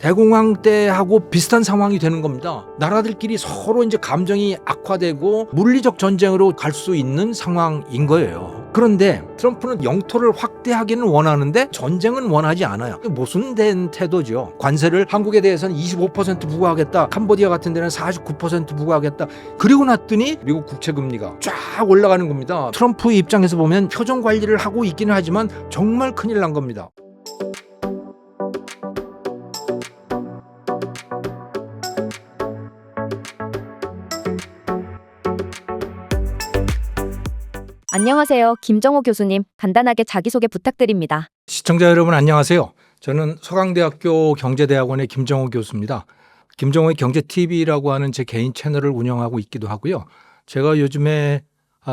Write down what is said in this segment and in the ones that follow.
대공황 때하고 비슷한 상황이 되는 겁니다. 나라들끼리 서로 이제 감정이 악화되고 물리적 전쟁으로 갈 수 있는 상황인 거예요. 그런데 트럼프는 영토를 확대하기는 원하는데 전쟁은 원하지 않아요. 모순된 태도죠. 관세를 한국에 대해서는 25% 부과하겠다. 캄보디아 같은 데는 49% 부과하겠다. 그리고 났더니 미국 국채 금리가 쫙 올라가는 겁니다. 트럼프 입장에서 보면 표정 관리를 하고 있기는 하지만 정말 큰일 난 겁니다. 안녕하세요. 김정호 교수님, 간단하게 자기소개 부탁드립니다. 시청자 여러분 안녕하세요. 저는 서강대학교 경제대학원의 김정호 교수입니다. 김정호의 경제TV라고 하는 제 개인 채널을 운영하고 있기도 하고요. 제가 요즘에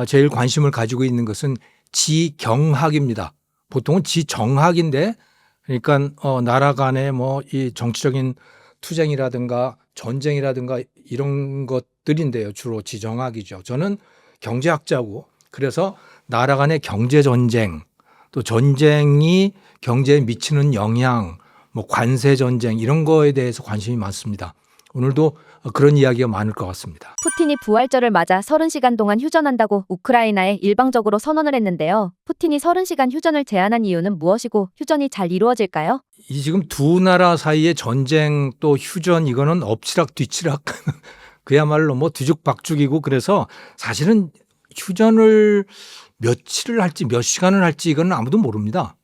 제일 관심을 가지고 있는 것은 지경학입니다. 보통은 지정학인데 그러니까 나라 간의 이 정치적인 투쟁이라든가 전쟁이라든가 이런 것들인데요. 주로 지정학이죠. 저는 경제학자고 그래서 나라 간의 경제 전쟁, 또 전쟁이 경제에 미치는 영향, 관세 전쟁 이런 거에 대해서 관심이 많습니다. 오늘도 그런 이야기가 많을 것 같습니다. 푸틴이 부활절을 맞아 30시간 동안 휴전한다고 우크라이나에 일방적으로 선언을 했는데요. 푸틴이 30시간 휴전을 제안한 이유는 무엇이고 휴전이 잘 이루어질까요? 이 지금 두 나라 사이의 전쟁 또 휴전 이거는 엎치락 뒤치락 그야말로 뒤죽박죽이고 그래서 사실은 휴전을 며칠을 할지 몇 시간을 할지 이건 아무도 모릅니다.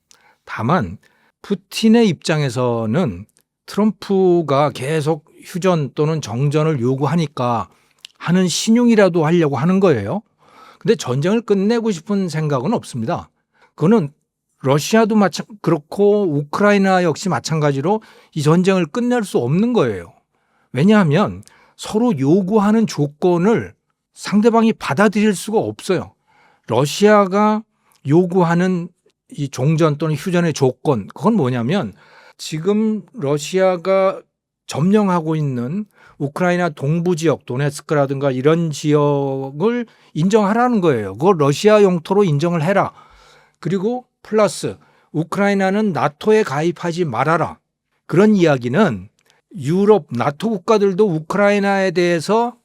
다만 푸틴의 입장에서는 트럼프가 계속 휴전 또는 정전을 요구하니까 하는 신용이라도 하려고 하는 거예요. 근데 전쟁을 끝내고 싶은 생각은 없습니다. 그거는 러시아도 그렇고 우크라이나 역시 마찬가지로 이 전쟁을 끝낼 수 없는 거예요. 왜냐하면 서로 요구하는 조건을 상대방이 받아들일 수가 없어요. 러시아가 요구하는 이 종전 또는 휴전의 조건 그건 뭐냐면 지금 러시아가 점령하고 있는 우크라이나 동부 지역 도네츠크라든가 이런 지역을 인정하라는 거예요. 그걸 러시아 영토로 인정을 해라. 그리고 플러스 우크라이나는 나토에 가입하지 말아라. 그런 이야기는 유럽 나토 국가들도 우크라이나에 대해서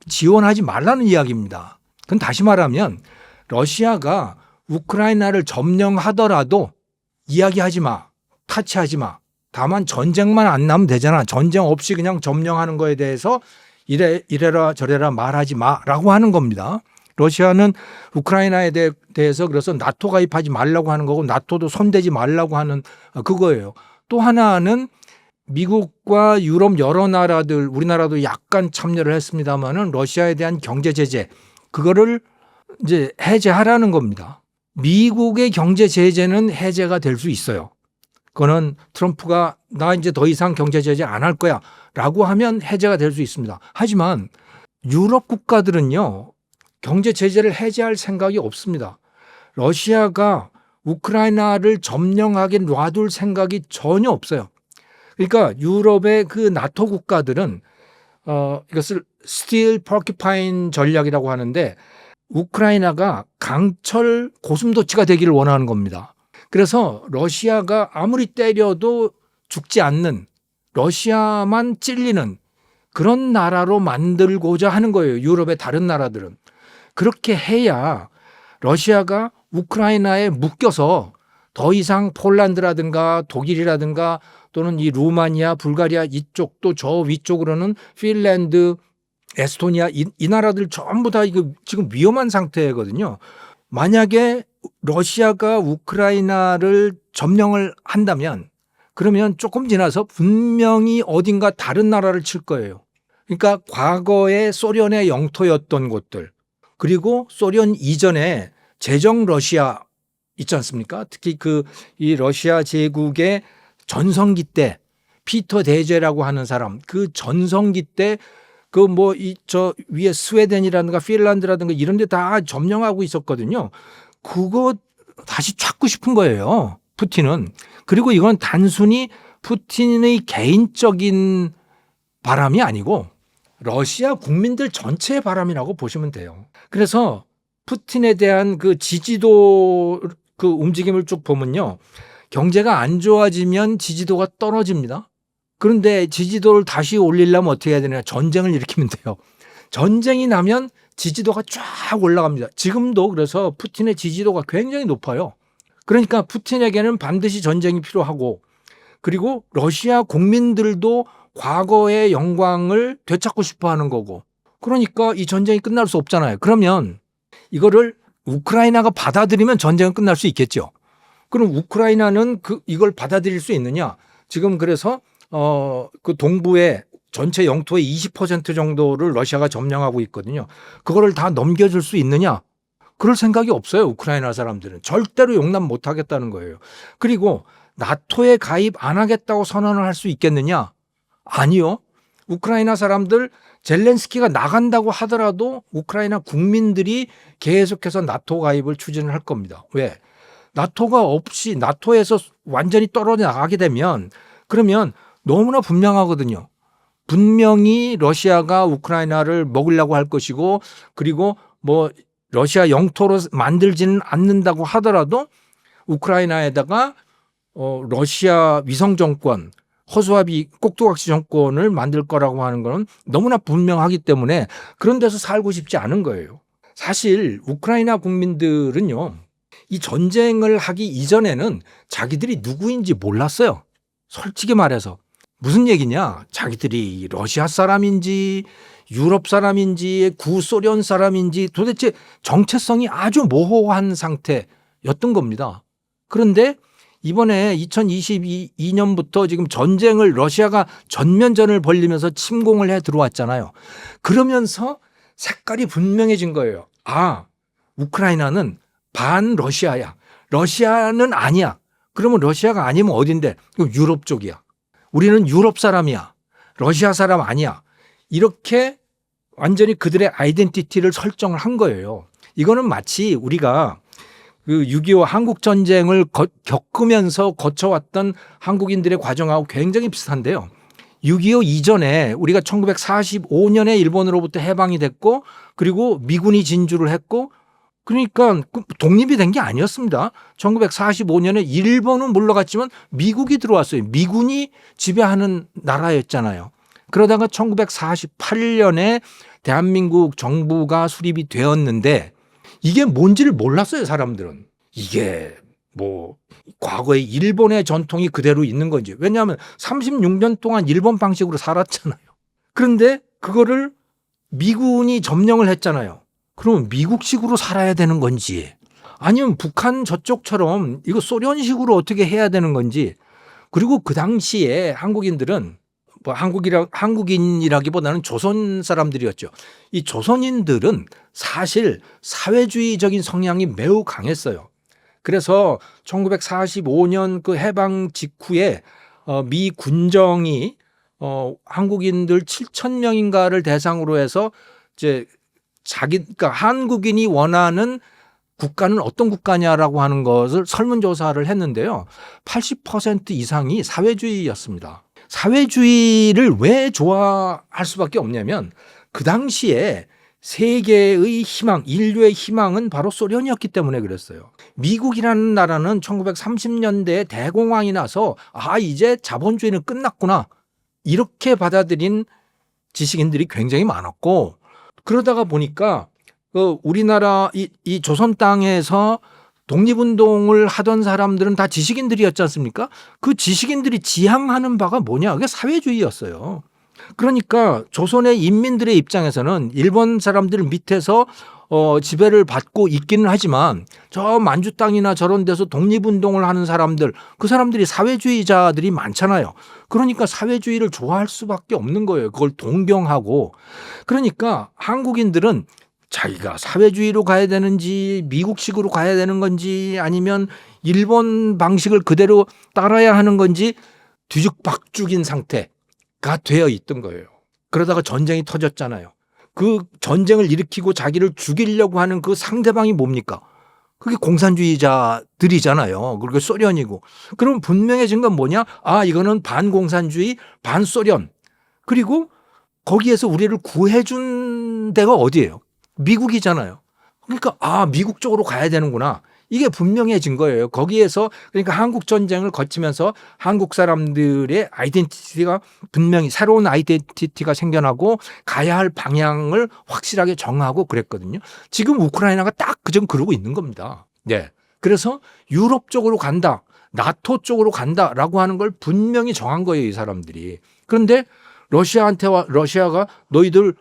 지원하지 말라는 이야기입니다. 그건 다시 말하면 러시아가 우크라이나를 점령하더라도 이야기하지 마. 타치하지 마. 다만 전쟁만 안 나면 되잖아. 전쟁 없이 그냥 점령하는 거에 대해서 이래라 저래라 말하지 마라고 하는 겁니다. 러시아는 우크라이나에 대해서 그래서 나토 가입하지 말라고 하는 거고 나토도 손대지 말라고 하는 그거예요. 또 하나는 미국과 유럽 여러 나라들 우리나라도 약간 참여를 했습니다마는 러시아에 대한 경제 제재 그거를 이제 해제하라는 겁니다. 미국의 경제 제재는 해제가 될 수 있어요. 그거는 트럼프가 나 이제 더 이상 경제 제재 안 할 거야 라고 하면 해제가 될 수 있습니다. 하지만 유럽 국가들은요. 경제 제재를 해제할 생각이 없습니다. 러시아가 우크라이나를 점령하게 놔둘 생각이 전혀 없어요. 그러니까 유럽의 그 나토 국가들은 이것을 스틸 포큐파인 전략이라고 하는데 우크라이나가 강철 고슴도치가 되기를 원하는 겁니다. 그래서 러시아가 아무리 때려도 죽지 않는 러시아만 찔리는 그런 나라로 만들고자 하는 거예요. 유럽의 다른 나라들은. 그렇게 해야 러시아가 우크라이나에 묶여서 더 이상 폴란드라든가 독일이라든가 또는 이 루마니아, 불가리아 이쪽 또 저 위쪽으로는 핀란드, 에스토니아 이 나라들 전부 다 이거 지금 위험한 상태거든요. 만약에 러시아가 우크라이나를 점령을 한다면 그러면 조금 지나서 분명히 어딘가 다른 나라를 칠 거예요. 그러니까 과거에 소련의 영토였던 곳들 그리고 소련 이전에 제정 러시아 있지 않습니까? 특히 이 러시아 제국의 전성기 때 피터 대제라고 하는 사람 그 전성기 때 저 위에 스웨덴이라든가 핀란드라든가 이런 데 다 점령하고 있었거든요. 그거 다시 찾고 싶은 거예요. 푸틴은. 그리고 이건 단순히 푸틴의 개인적인 바람이 아니고 러시아 국민들 전체의 바람이라고 보시면 돼요. 그래서 푸틴에 대한 그 지지도 그 움직임을 쭉 보면요. 경제가 안 좋아지면 지지도가 떨어집니다. 그런데 지지도를 다시 올리려면 어떻게 해야 되냐? 전쟁을 일으키면 돼요. 전쟁이 나면 지지도가 쫙 올라갑니다. 지금도 그래서 푸틴의 지지도가 굉장히 높아요. 그러니까 푸틴에게는 반드시 전쟁이 필요하고, 그리고 러시아 국민들도 과거의 영광을 되찾고 싶어 하는 거고, 그러니까 이 전쟁이 끝날 수 없잖아요. 그러면 이거를 우크라이나가 받아들이면 전쟁은 끝날 수 있겠죠. 그럼 우크라이나는 이걸 받아들일 수 있느냐? 지금 그래서 그 동부의 전체 영토의 20% 정도를 러시아가 점령하고 있거든요. 그거를 다 넘겨줄 수 있느냐? 그럴 생각이 없어요. 우크라이나 사람들은. 절대로 용납 못 하겠다는 거예요. 그리고 나토에 가입 안 하겠다고 선언을 할 수 있겠느냐? 아니요. 우크라이나 사람들 젤렌스키가 나간다고 하더라도 우크라이나 국민들이 계속해서 나토 가입을 추진을 할 겁니다. 왜? 나토가 없이 나토에서 완전히 떨어져 나가게 되면 그러면 너무나 분명하거든요. 분명히 러시아가 우크라이나를 먹으려고 할 것이고, 그리고 뭐 러시아 영토로 만들지는 않는다고 하더라도 우크라이나에다가 러시아 위성 정권, 허수아비 꼭두각시 정권을 만들 거라고 하는 건 너무나 분명하기 때문에 그런 데서 살고 싶지 않은 거예요. 사실 우크라이나 국민들은요, 이 전쟁을 하기 이전에는 자기들이 누구인지 몰랐어요. 솔직히 말해서. 무슨 얘기냐? 자기들이 러시아 사람인지 유럽 사람인지 구소련 사람인지 도대체 정체성이 아주 모호한 상태였던 겁니다. 그런데 이번에 2022년부터 지금 전쟁을 러시아가 전면전을 벌리면서 침공을 해 들어왔잖아요. 그러면서 색깔이 분명해진 거예요. 아, 우크라이나는 반 러시아야. 러시아는 아니야. 그러면 러시아가 아니면 어딘데? 유럽 쪽이야. 우리는 유럽 사람이야. 러시아 사람 아니야. 이렇게 완전히 그들의 아이덴티티를 설정을 한 거예요. 이거는 마치 우리가 그 6.25 한국 전쟁을 겪으면서 거쳐왔던 한국인들의 과정하고 굉장히 비슷한데요. 6.25 이전에 우리가 1945년에 일본으로부터 해방이 됐고, 그리고 미군이 진주를 했고, 그러니까 독립이 된 게 아니었습니다. 1945년에 일본은 물러갔지만 미국이 들어왔어요. 미군이 지배하는 나라였잖아요. 그러다가 1948년에 대한민국 정부가 수립이 되었는데 이게 뭔지를 몰랐어요, 사람들은. 이게 뭐 과거의 일본의 전통이 그대로 있는 건지. 왜냐하면 36년 동안 일본 방식으로 살았잖아요. 그런데 그거를 미군이 점령을 했잖아요. 그러면 미국식으로 살아야 되는 건지, 아니면 북한 저쪽처럼 이거 소련식으로 어떻게 해야 되는 건지. 그리고 그 당시에 한국인들은 뭐 한국인이라기보다는 조선 사람들이었죠. 이 조선인들은 사실 사회주의적인 성향이 매우 강했어요. 그래서 1945년 그 해방 직후에 미 군정이 한국인들 7,000명인가를 대상으로 해서 이제 그러니까 한국인이 원하는 국가는 어떤 국가냐라고 하는 것을 설문조사를 했는데요. 80% 이상이 사회주의였습니다. 사회주의를 왜 좋아할 수밖에 없냐면 그 당시에 세계의 희망, 인류의 희망은 바로 소련이었기 때문에 그랬어요. 미국이라는 나라는 1930년대에 대공황이 나서 이제 자본주의는 끝났구나, 이렇게 받아들인 지식인들이 굉장히 많았고, 그러다가 보니까 우리나라 이 조선 땅에서 독립운동을 하던 사람들은 다 지식인들이었지 않습니까? 그 지식인들이 지향하는 바가 뭐냐? 그게 사회주의였어요. 그러니까 조선의 인민들의 입장에서는 일본 사람들 밑에서 지배를 받고 있기는 하지만 저 만주 땅이나 저런 데서 독립운동을 하는 사람들, 그 사람들이 사회주의자들이 많잖아요. 그러니까 사회주의를 좋아할 수밖에 없는 거예요. 그걸 동경하고. 그러니까 한국인들은 자기가 사회주의로 가야 되는지 미국식으로 가야 되는 건지 아니면 일본 방식을 그대로 따라야 하는 건지 뒤죽박죽인 상태가 되어 있던 거예요. 그러다가 전쟁이 터졌잖아요. 그 전쟁을 일으키고 자기를 죽이려고 하는 그 상대방이 뭡니까? 그게 공산주의자들이잖아요. 그리고 소련이고. 그럼 분명해진 건 뭐냐? 이거는 반공산주의, 반소련. 그리고 거기에서 우리를 구해준 데가 어디예요? 미국이잖아요. 그러니까 미국 쪽으로 가야 되는구나. 이게 분명해진 거예요. 거기에서 그러니까 한국 전쟁을 거치면서 한국 사람들의 아이덴티티가 분명히 새로운 아이덴티티가 생겨나고 가야 할 방향을 확실하게 정하고 그랬거든요. 지금 우크라이나가 딱 그전 그러고 있는 겁니다. 네. 그래서 유럽 쪽으로 간다. 나토 쪽으로 간다라고 하는 걸 분명히 정한 거예요, 이 사람들이. 그런데 러시아가 너희들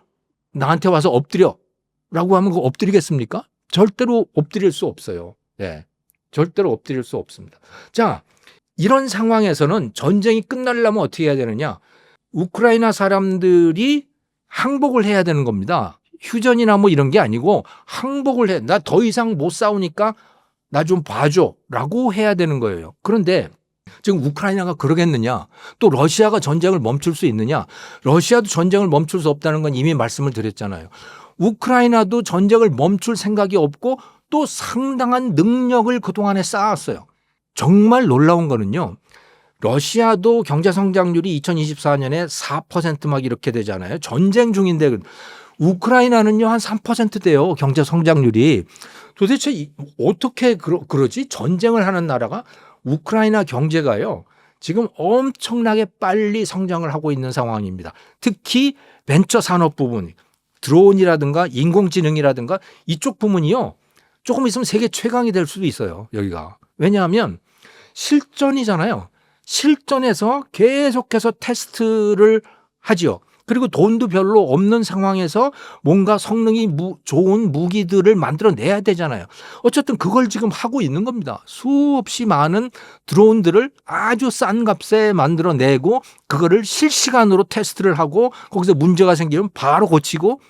나한테 와서 엎드려라고 하면 그거 엎드리겠습니까? 절대로 엎드릴 수 없어요. 네. 절대로 엎드릴 수 없습니다. 자, 이런 상황에서는 전쟁이 끝나려면 어떻게 해야 되느냐? 우크라이나 사람들이 항복을 해야 되는 겁니다. 휴전이나 뭐 이런 게 아니고 항복을 해. 나 더 이상 못 싸우니까 나 좀 봐줘라고 해야 되는 거예요. 그런데 지금 우크라이나가 그러겠느냐? 또 러시아가 전쟁을 멈출 수 있느냐? 러시아도 전쟁을 멈출 수 없다는 건 이미 말씀을 드렸잖아요. 우크라이나도 전쟁을 멈출 생각이 없고 또 상당한 능력을 그동안에 쌓았어요. 정말 놀라운 거는요. 러시아도 경제 성장률이 2024년에 4% 이렇게 되잖아요. 전쟁 중인데 우크라이나는요 한 3%대요. 경제 성장률이. 도대체 어떻게 그러지? 전쟁을 하는 나라가 우크라이나 경제가요. 지금 엄청나게 빨리 성장을 하고 있는 상황입니다. 특히 벤처 산업 부분, 드론이라든가 인공지능이라든가 이쪽 부문이요. 조금 있으면 세계 최강이 될 수도 있어요. 여기가. 왜냐하면 실전이잖아요. 실전에서 계속해서 테스트를 하지요. 그리고 돈도 별로 없는 상황에서 뭔가 성능이 좋은 무기들을 만들어내야 되잖아요. 어쨌든 그걸 지금 하고 있는 겁니다. 수없이 많은 드론들을 아주 싼 값에 만들어내고 그거를 실시간으로 테스트를 하고 거기서 문제가 생기면 바로 고치고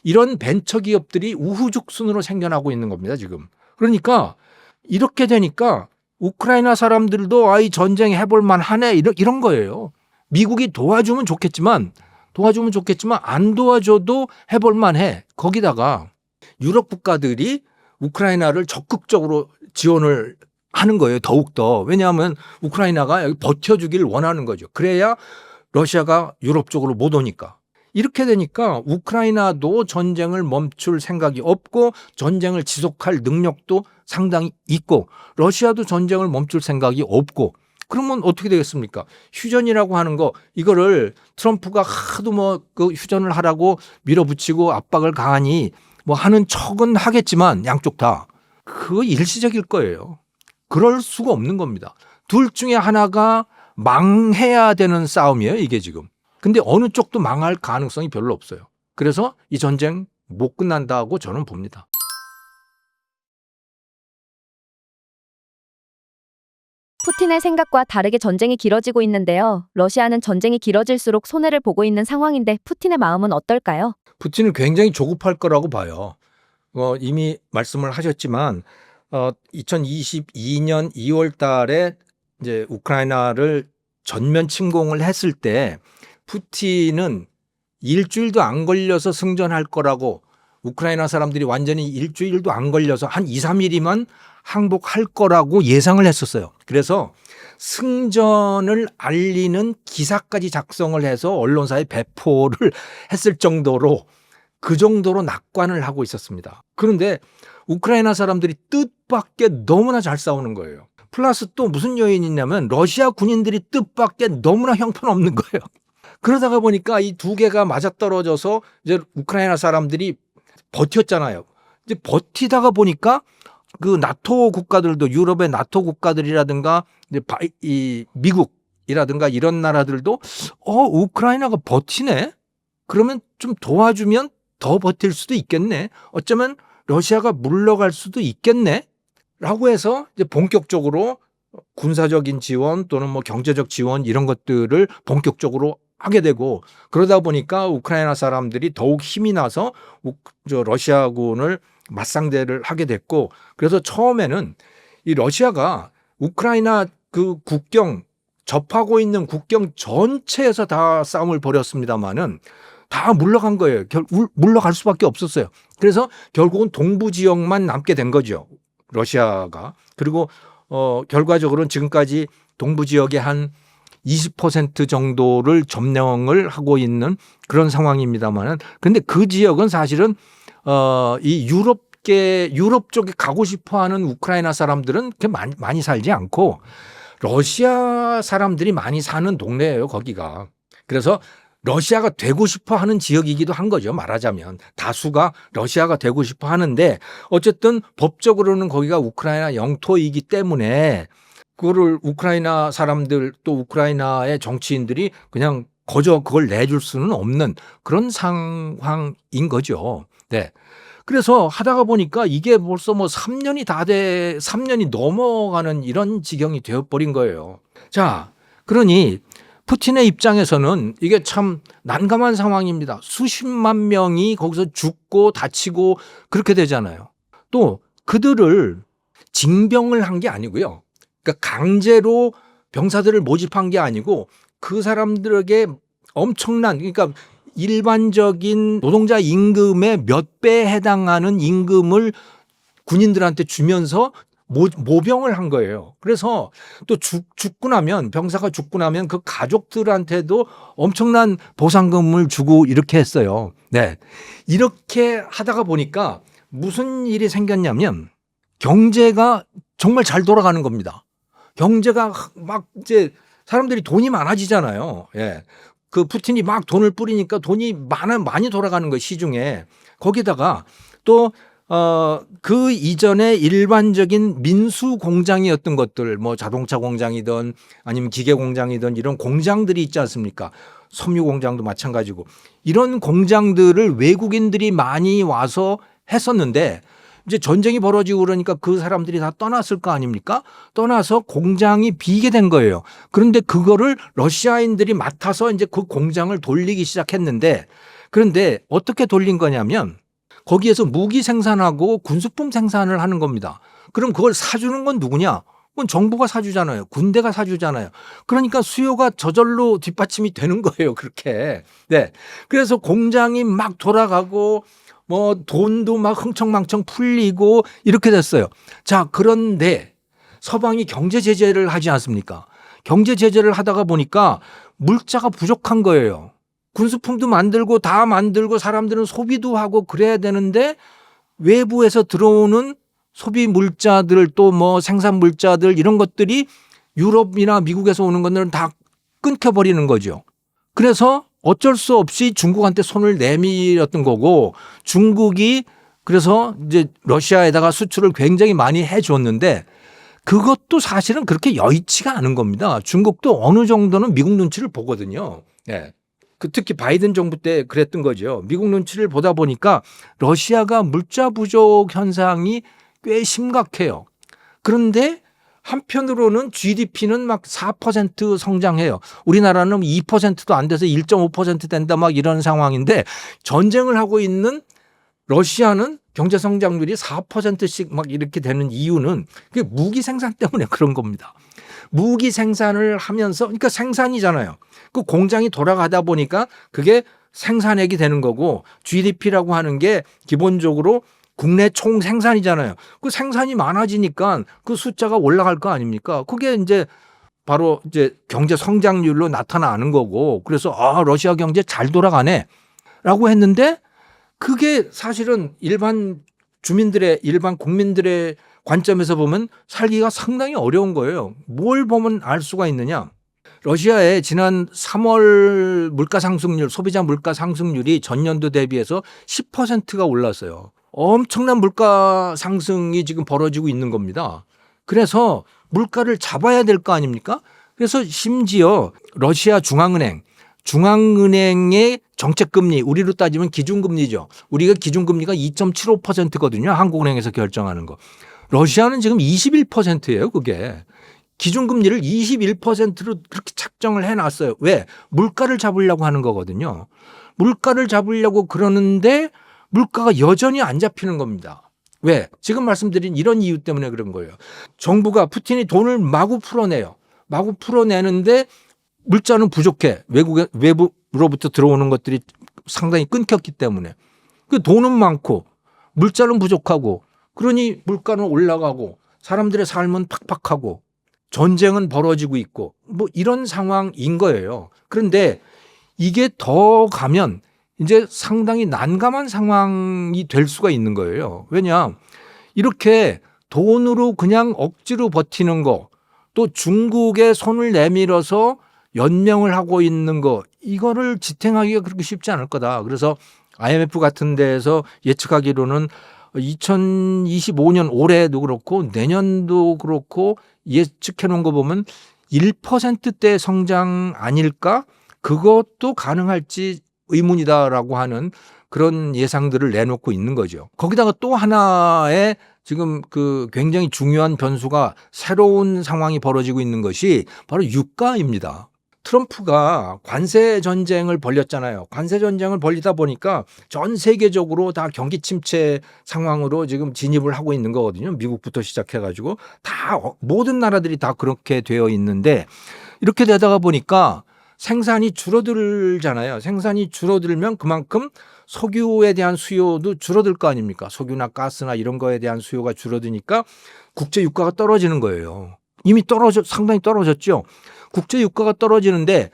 이런 벤처 기업들이 우후죽순으로 생겨나고 있는 겁니다. 지금. 그러니까 이렇게 되니까 우크라이나 사람들도 이 전쟁 해볼 만하네 이런 거예요. 미국이 도와주면 좋겠지만 안 도와줘도 해볼 만해. 거기다가 유럽 국가들이 우크라이나를 적극적으로 지원을 하는 거예요. 더욱더. 왜냐하면 우크라이나가 여기 버텨주길 원하는 거죠. 그래야 러시아가 유럽 쪽으로 못 오니까. 이렇게 되니까 우크라이나도 전쟁을 멈출 생각이 없고 전쟁을 지속할 능력도 상당히 있고 러시아도 전쟁을 멈출 생각이 없고 그러면 어떻게 되겠습니까? 휴전이라고 하는 거 이거를 트럼프가 하도 뭐 그 휴전을 하라고 밀어붙이고 압박을 가하니 뭐 하는 척은 하겠지만 양쪽 다 그거 일시적일 거예요. 그럴 수가 없는 겁니다. 둘 중에 하나가 망해야 되는 싸움이에요, 이게 지금. 근데 어느 쪽도 망할 가능성이 별로 없어요. 그래서 이 전쟁 못 끝난다고 저는 봅니다. 푸틴의 생각과 다르게 전쟁이 길어지고 있는데요. 러시아는 전쟁이 길어질수록 손해를 보고 있는 상황인데 푸틴의 마음은 어떨까요? 푸틴은 굉장히 조급할 거라고 봐요. 이미 말씀을 하셨지만 2022년 2월 달에 이제 우크라이나를 전면 침공을 했을 때 푸틴은 일주일도 안 걸려서 승전할 거라고 우크라이나 사람들이 완전히 일주일도 안 걸려서 한 2, 3일이면 항복할 거라고 예상을 했었어요. 그래서 승전을 알리는 기사까지 작성을 해서 언론사에 배포를 했을 정도로 그 정도로 낙관을 하고 있었습니다. 그런데 우크라이나 사람들이 뜻밖의 너무나 잘 싸우는 거예요. 플러스 또 무슨 요인이 있냐면 러시아 군인들이 뜻밖의 너무나 형편없는 거예요. 그러다가 보니까 이 두 개가 맞아떨어져서 이제 우크라이나 사람들이 버텼잖아요. 이제 버티다가 보니까 그 나토 국가들도 유럽의 나토 국가들이라든가 이제 이 미국이라든가 이런 나라들도 우크라이나가 버티네. 그러면 좀 도와주면 더 버틸 수도 있겠네. 어쩌면 러시아가 물러갈 수도 있겠네. 라고 해서 이제 본격적으로 군사적인 지원 또는 뭐 경제적 지원 이런 것들을 본격적으로 하게 되고 그러다 보니까 우크라이나 사람들이 더욱 힘이 나서 러시아군을 맞상대를 하게 됐고 그래서 처음에는 이 러시아가 우크라이나 그 국경 접하고 있는 국경 전체에서 다 싸움을 벌였습니다마는 다 물러간 거예요. 물러갈 수밖에 없었어요. 그래서 결국은 동부 지역만 남게 된 거죠. 러시아가. 그리고 결과적으로는 지금까지 동부 지역의 한 20% 정도를 점령을 하고 있는 그런 상황입니다만은 근데 그 지역은 사실은 이 유럽 유럽 쪽에 가고 싶어 하는 우크라이나 사람들은 그렇게 많이 살지 않고 러시아 사람들이 많이 사는 동네예요, 거기가. 그래서 러시아가 되고 싶어 하는 지역이기도 한 거죠, 말하자면. 다수가 러시아가 되고 싶어 하는데 어쨌든 법적으로는 거기가 우크라이나 영토이기 때문에 그거를 우크라이나 사람들 또 우크라이나의 정치인들이 그냥 거저 그걸 내줄 수는 없는 그런 상황인 거죠. 네. 그래서 하다가 보니까 이게 벌써 뭐 3년이 넘어가는 이런 지경이 되어버린 거예요. 자, 그러니 푸틴의 입장에서는 이게 참 난감한 상황입니다. 수십만 명이 거기서 죽고 다치고 그렇게 되잖아요. 또 그들을 징병을 한 게 아니고요. 그러니까 강제로 병사들을 모집한 게 아니고 그 사람들에게 엄청난, 그러니까 일반적인 노동자 임금의 몇 배에 해당하는 임금을 군인들한테 주면서 모병을 한 거예요. 그래서 또 죽고 나면, 병사가 죽고 나면 그 가족들한테도 엄청난 보상금을 주고 이렇게 했어요. 네. 이렇게 하다가 보니까 무슨 일이 생겼냐면 경제가 정말 잘 돌아가는 겁니다. 경제가 막 이제 사람들이 돈이 많아지잖아요. 예. 그 푸틴이 막 돈을 뿌리니까 돈이 많이 돌아가는 거예요, 시중에. 거기다가 또 그 이전에 일반적인 민수 공장이었던 것들, 뭐 자동차 공장이든 아니면 기계 공장이든 이런 공장들이 있지 않습니까? 섬유 공장도 마찬가지고 이런 공장들을 외국인들이 많이 와서 했었는데 이제 전쟁이 벌어지고 그러니까 그 사람들이 다 떠났을 거 아닙니까? 떠나서 공장이 비게 된 거예요. 그런데 그거를 러시아인들이 맡아서 이제 그 공장을 돌리기 시작했는데 그런데 어떻게 돌린 거냐면 거기에서 무기 생산하고 군수품 생산을 하는 겁니다. 그럼 그걸 사주는 건 누구냐? 그건 정부가 사주잖아요. 군대가 사주잖아요. 그러니까 수요가 저절로 뒷받침이 되는 거예요. 그렇게. 네. 그래서 공장이 막 돌아가고 뭐 돈도 막 흥청망청 풀리고 이렇게 됐어요. 자, 그런데 서방이 경제 제재를 하지 않습니까? 경제 제재를 하다가 보니까 물자가 부족한 거예요. 군수품도 만들고 다 만들고 사람들은 소비도 하고 그래야 되는데 외부에서 들어오는 소비 물자들 또 뭐 생산 물자들 이런 것들이 유럽이나 미국에서 오는 것들은 다 끊겨버리는 거죠. 그래서 어쩔 수 없이 중국한테 손을 내밀었던 거고 중국이 그래서 이제 러시아에다가 수출을 굉장히 많이 해 줬는데 그것도 사실은 그렇게 여의치가 않은 겁니다. 중국도 어느 정도는 미국 눈치를 보거든요. 네. 특히 바이든 정부 때 그랬던 거죠. 미국 눈치를 보다 보니까 러시아가 물자 부족 현상이 꽤 심각해요. 그런데 한편으로는 GDP는 막 4% 성장해요. 우리나라는 2%도 안 돼서 1.5% 된다 막 이런 상황인데 전쟁을 하고 있는 러시아는 경제 성장률이 4%씩 막 이렇게 되는 이유는 그게 무기 생산 때문에 그런 겁니다. 무기 생산을 하면서 그러니까 생산이잖아요. 그 공장이 돌아가다 보니까 그게 생산액이 되는 거고 GDP라고 하는 게 기본적으로 국내 총 생산이잖아요. 그 생산이 많아지니까 그 숫자가 올라갈 거 아닙니까? 그게 이제 바로 이제 경제 성장률로 나타나는 거고 그래서 러시아 경제 잘 돌아가네라고 했는데 그게 사실은 일반 국민들의 관점에서 보면 살기가 상당히 어려운 거예요. 뭘 보면 알 수가 있느냐? 러시아의 지난 3월 물가 상승률, 소비자 물가 상승률이 전년도 대비해서 10%가 올랐어요. 엄청난 물가 상승이 지금 벌어지고 있는 겁니다. 그래서 물가를 잡아야 될 거 아닙니까? 그래서 심지어 러시아 중앙은행의 정책금리, 우리로 따지면 기준금리죠. 우리가 기준금리가 2.75%거든요. 한국은행에서 결정하는 거. 러시아는 지금 21%예요, 그게. 기준금리를 21%로 그렇게 책정을 해놨어요. 왜? 물가를 잡으려고 하는 거거든요. 물가를 잡으려고 그러는데 물가가 여전히 안 잡히는 겁니다. 왜? 지금 말씀드린 이런 이유 때문에 그런 거예요. 정부가 푸틴이 돈을 마구 풀어내요. 마구 풀어내는데 물자는 부족해. 외부로부터 들어오는 것들이 상당히 끊겼기 때문에. 그 돈은 많고 물자는 부족하고 그러니 물가는 올라가고 사람들의 삶은 팍팍하고 전쟁은 벌어지고 있고 뭐 이런 상황인 거예요. 그런데 이게 더 가면 이제 상당히 난감한 상황이 될 수가 있는 거예요. 왜냐? 이렇게 돈으로 그냥 억지로 버티는 거, 또 중국에 손을 내밀어서 연명을 하고 있는 거, 이거를 지탱하기가 그렇게 쉽지 않을 거다. 그래서 IMF 같은 데에서 예측하기로는 2025년 올해도 그렇고 내년도 그렇고 예측해 놓은 거 보면 1%대 성장 아닐까? 그것도 가능할지 의문이다라고 하는 그런 예상들을 내놓고 있는 거죠. 거기다가 또 하나의 지금 그 굉장히 중요한 변수가 새로운 상황이 벌어지고 있는 것이 바로 유가입니다. 트럼프가 관세 전쟁을 벌였잖아요. 관세 전쟁을 벌리다 보니까 전 세계적으로 다 경기 침체 상황으로 지금 진입을 하고 있는 거거든요. 미국부터 시작해가지고 다 모든 나라들이 다 그렇게 되어 있는데 이렇게 되다가 보니까 생산이 줄어들잖아요. 생산이 줄어들면 그만큼 석유에 대한 수요도 줄어들 거 아닙니까? 석유나 가스나 이런 거에 대한 수요가 줄어드니까 국제 유가가 떨어지는 거예요. 이미 상당히 떨어졌죠. 국제 유가가 떨어지는데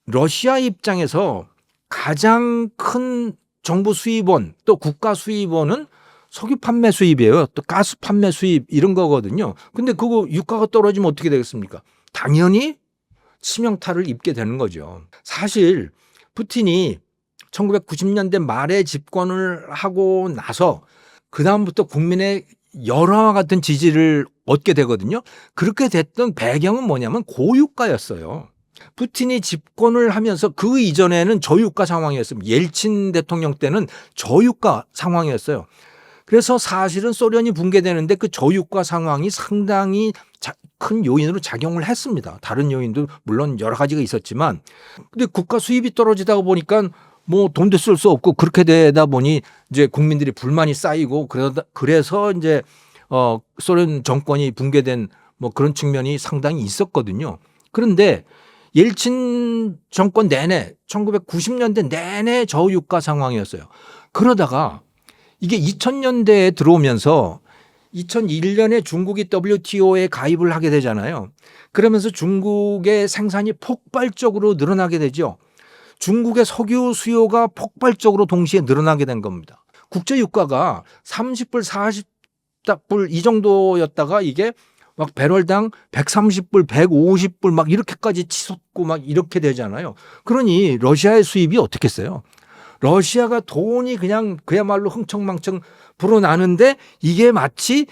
러시아 입장에서 가장 큰 정부 수입원 또 국가 수입원은 석유 판매 수입이에요. 또 가스 판매 수입 이런 거거든요. 근데 그거 유가가 떨어지면 어떻게 되겠습니까? 당연히 치명타를 입게 되는 거죠. 사실 푸틴이 1990년대 말에 집권을 하고 나서 그다음부터 국민의 열화와 같은 지지를 얻게 되거든요. 그렇게 됐던 배경은 뭐냐면 고유가였어요. 푸틴이 집권을 하면서 그 이전에는 저유가 상황이었습니다. 옐친 대통령 때는 저유가 상황이었어요. 그래서 사실은 소련이 붕괴되는데 그 저유가 상황이 상당히 큰 요인으로 작용을 했습니다. 다른 요인도 물론 여러 가지가 있었지만 근데 국가 수입이 떨어지다 보니까 뭐 돈도 쓸 수 없고 그렇게 되다 보니 이제 국민들이 불만이 쌓이고 그래서 이제 소련 정권이 붕괴된 뭐 그런 측면이 상당히 있었거든요. 그런데 옐친 정권 내내 1990년대 내내 저유가 상황이었어요. 그러다가 이게 2000년대에 들어오면서 2001년에 중국이 WTO에 가입을 하게 되잖아요. 그러면서 중국의 생산이 폭발적으로 늘어나게 되죠. 중국의 석유 수요가 폭발적으로 동시에 늘어나게 된 겁니다. 국제 유가가 30불, 40불 이 정도였다가 이게 막 배럴당 130불, 150불 막 이렇게까지 치솟고 막 이렇게 되잖아요. 그러니 러시아의 수입이 어떻겠어요? 러시아가 돈이 그냥 그야말로 흥청망청 불어나는데 이게 마치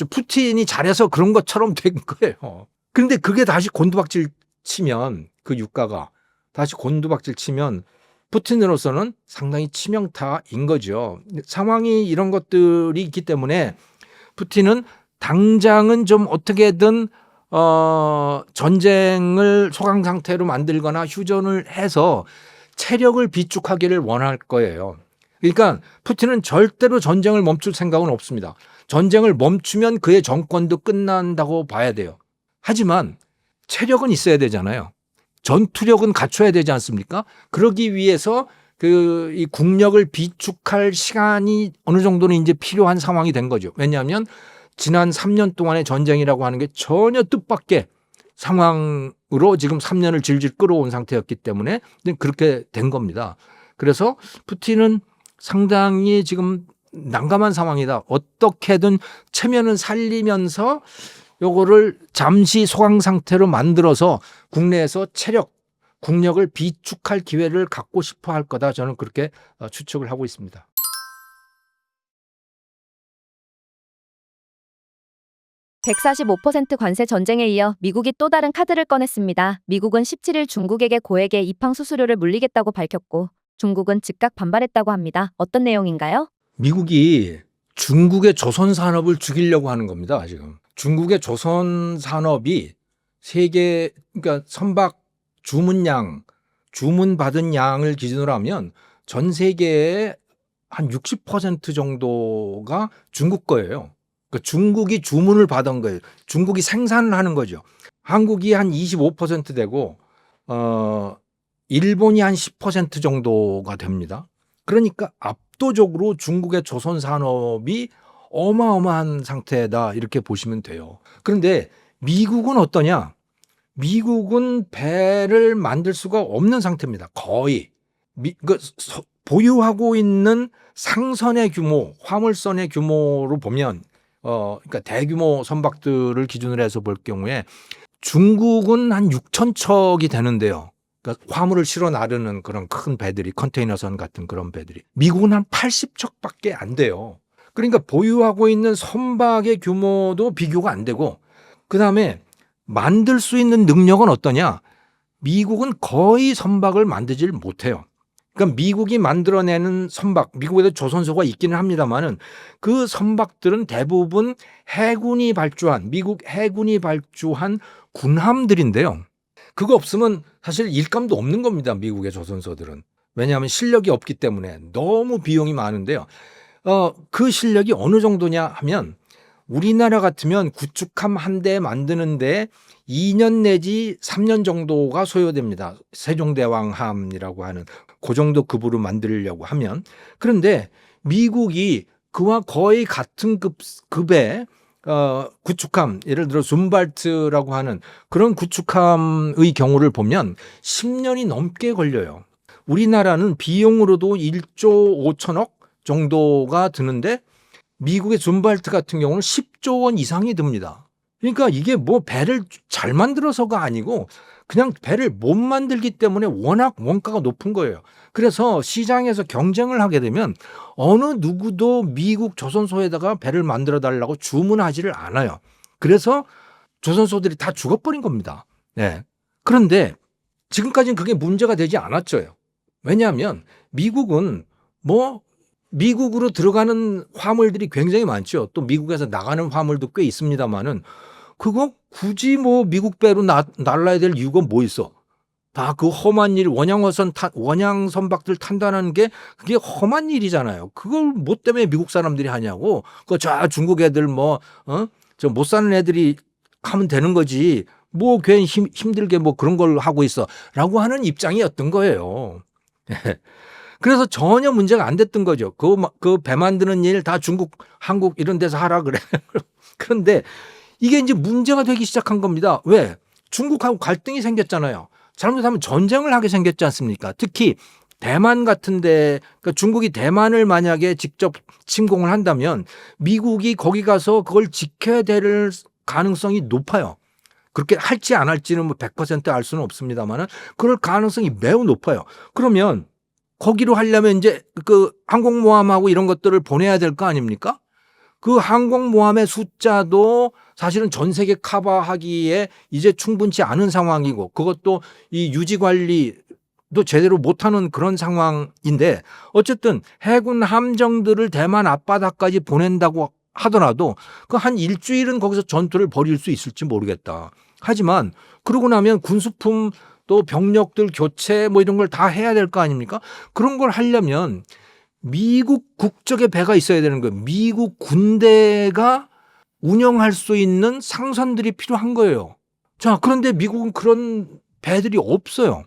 푸틴이 잘해서 그런 것처럼 된 거예요. 그런데 그게 다시 곤두박질 치면 그 유가가 다시 곤두박질 치면 푸틴으로서는 상당히 치명타인 거죠. 상황이 이런 것들이 있기 때문에 푸틴은 당장은 좀 어떻게든 전쟁을 소강 상태로 만들거나 휴전을 해서 체력을 비축하기를 원할 거예요. 그러니까 푸틴은 절대로 전쟁을 멈출 생각은 없습니다. 전쟁을 멈추면 그의 정권도 끝난다고 봐야 돼요. 하지만 체력은 있어야 되잖아요. 전투력은 갖춰야 되지 않습니까? 그러기 위해서 이 국력을 비축할 시간이 어느 정도는 이제 필요한 상황이 된 거죠. 왜냐하면 지난 3년 동안의 전쟁이라고 하는 게 전혀 뜻밖의 상황으로 지금 3년을 질질 끌어온 상태였기 때문에 그렇게 된 겁니다. 그래서 푸틴은 상당히 지금 난감한 상황이다. 어떻게든 체면은 살리면서 요거를 잠시 소강 상태로 만들어서 국내에서 국력을 비축할 기회를 갖고 싶어 할 거다. 저는 그렇게 추측을 하고 있습니다. (145% 관세 전쟁에 이어 미국이 또 다른 카드를 꺼냈습니다. 미국은 17일 중국에게 고액의 입항 수수료를 물리겠다고 밝혔고 중국은 즉각 반발했다고 합니다. 어떤 내용인가요? 미국이 중국의 조선 산업을 죽이려고 하는 겁니다. 지금 중국의 조선 산업이 세계 그러니까 선박 주문 받은 양을 기준으로 하면 전 세계의 한 60% 정도가 중국 거예요. 그러니까 중국이 주문을 받은 거예요. 중국이 생산을 하는 거죠. 한국이 한 25% 되고 일본이 한 10% 정도가 됩니다. 그러니까 압도적으로 중국의 조선 산업이 어마어마한 상태다 이렇게 보시면 돼요. 그런데 미국은 어떠냐? 미국은 배를 만들 수가 없는 상태입니다. 거의. 보유하고 있는 상선의 규모, 화물선의 규모로 보면 그러니까 대규모 선박들을 기준으로 해서 볼 경우에 중국은 한 6천 척이 되는데요. 그러니까 화물을 실어 나르는 그런 큰 배들이 컨테이너선 같은 그런 배들이 미국은 한 80척밖에 안 돼요. 그러니까 보유하고 있는 선박의 규모도 비교가 안 되고 그다음에 만들 수 있는 능력은 어떠냐? 미국은 거의 선박을 만들질 못해요. 그러니까 미국이 만들어내는 선박, 미국에도 조선소가 있기는 합니다만은 그 선박들은 대부분 미국 해군이 발주한 군함들인데요. 그거 없으면 사실 일감도 없는 겁니다. 미국의 조선소들은. 왜냐하면 실력이 없기 때문에 너무 비용이 많은데요. 그 실력이 어느 정도냐 하면 우리나라 같으면 구축함 한 대 만드는데 2년 내지 3년 정도가 소요됩니다. 세종대왕함이라고 하는 그 정도 급으로 만들려고 하면. 그런데 미국이 그와 거의 같은 급의 구축함, 예를 들어 줌발트라고 하는 그런 구축함의 경우를 보면 10년이 넘게 걸려요. 우리나라는 비용으로도 1조 5천억 정도가 드는데 미국의 줌발트 같은 경우는 10조 원 이상이 듭니다. 그러니까 이게 뭐 배를 잘 만들어서가 아니고 그냥 배를 못 만들기 때문에 워낙 원가가 높은 거예요. 그래서 시장에서 경쟁을 하게 되면 어느 누구도 미국 조선소에다가 배를 만들어 달라고 주문하지를 않아요. 그래서 조선소들이 다 죽어버린 겁니다. 네. 그런데 지금까지는 그게 문제가 되지 않았죠. 왜냐하면 미국은 미국으로 들어가는 화물들이 굉장히 많죠. 또 미국에서 나가는 화물도 꽤 있습니다만은 그거 굳이 미국 배로 날라야 될 이유가 뭐 있어? 다 그 험한 일, 원양 선박들 탄다는 게 그게 험한 일이잖아요. 그걸 뭐 때문에 미국 사람들이 하냐고. 저 중국 애들 저 못 사는 애들이 하면 되는 거지. 괜히 힘들게 그런 걸 하고 있어라고 하는 입장이었던 거예요. 그래서 전혀 문제가 안 됐던 거죠. 그 배 만드는 일 다 중국, 한국 이런 데서 하라 그래. 그런데 이게 이제 문제가 되기 시작한 겁니다. 왜? 중국하고 갈등이 생겼잖아요. 잘못하면 전쟁을 하게 생겼지 않습니까? 특히 대만 같은데, 그러니까 중국이 대만을 만약에 직접 침공을 한다면 미국이 거기 가서 그걸 지켜야 될 가능성이 높아요. 그렇게 할지 안 할지는 100% 알 수는 없습니다만 그럴 가능성이 매우 높아요. 그러면 거기로 하려면 이제 그 항공모함하고 이런 것들을 보내야 될 거 아닙니까? 그 항공모함의 숫자도 사실은 전 세계 커버하기에 이제 충분치 않은 상황이고 그것도 이 유지관리도 제대로 못하는 그런 상황인데 어쨌든 해군 함정들을 대만 앞바다까지 보낸다고 하더라도 그 한 일주일은 거기서 전투를 벌일 수 있을지 모르겠다. 하지만 그러고 나면 군수품 또 병력들 교체 이런 걸 다 해야 될 거 아닙니까? 그런 걸 하려면 미국 국적의 배가 있어야 되는 거예요. 미국 군대가 운영할 수 있는 상선들이 필요한 거예요. 자, 그런데 미국은 그런 배들이 없어요.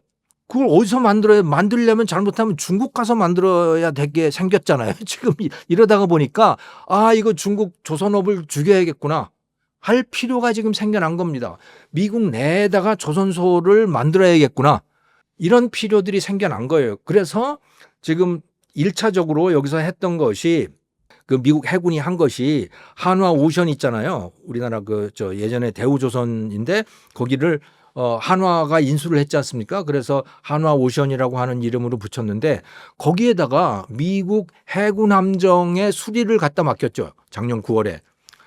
그걸 어디서 만들려면 잘못하면 중국 가서 만들어야 되게 생겼잖아요. 지금 이러다가 보니까 이거 중국 조선업을 죽여야겠구나 할 필요가 지금 생겨난 겁니다. 미국 내에다가 조선소를 만들어야겠구나. 이런 필요들이 생겨난 거예요. 그래서 지금 1차적으로 여기서 했던 것이 그 미국 해군이 한 것이 한화 오션 있잖아요. 우리나라 예전에 대우조선인데 거기를 한화가 인수를 했지 않습니까? 그래서 한화 오션이라고 하는 이름으로 붙였는데 거기에다가 미국 해군 함정의 수리를 갖다 맡겼죠. 작년 9월에.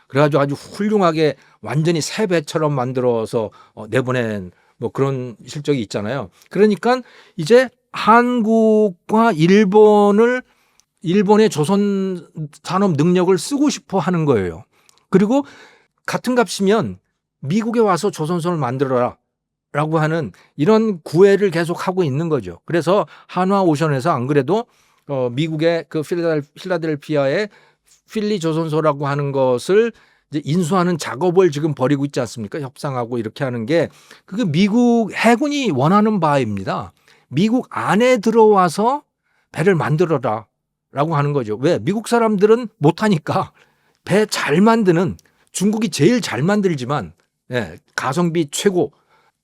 그래가지고 아주 훌륭하게 완전히 새 배처럼 만들어서 내보낸 그런 실적이 있잖아요. 그러니까 이제 한국과 일본의 조선 산업 능력을 쓰고 싶어 하는 거예요. 그리고 같은 값이면 미국에 와서 조선소를 만들어라 라고 하는 이런 구애를 계속 하고 있는 거죠. 그래서 한화 오션에서 안 그래도 미국의 그 필라델피아의 필리 조선소라고 하는 것을 이제 인수하는 작업을 지금 벌이고 있지 않습니까? 협상하고 이렇게 하는 게 그게 미국 해군이 원하는 바입니다. 미국 안에 들어와서 배를 만들어라 라고 하는 거죠. 왜? 미국 사람들은 못하니까 배 잘 만드는 중국이 제일 잘 만들지만 가성비 최고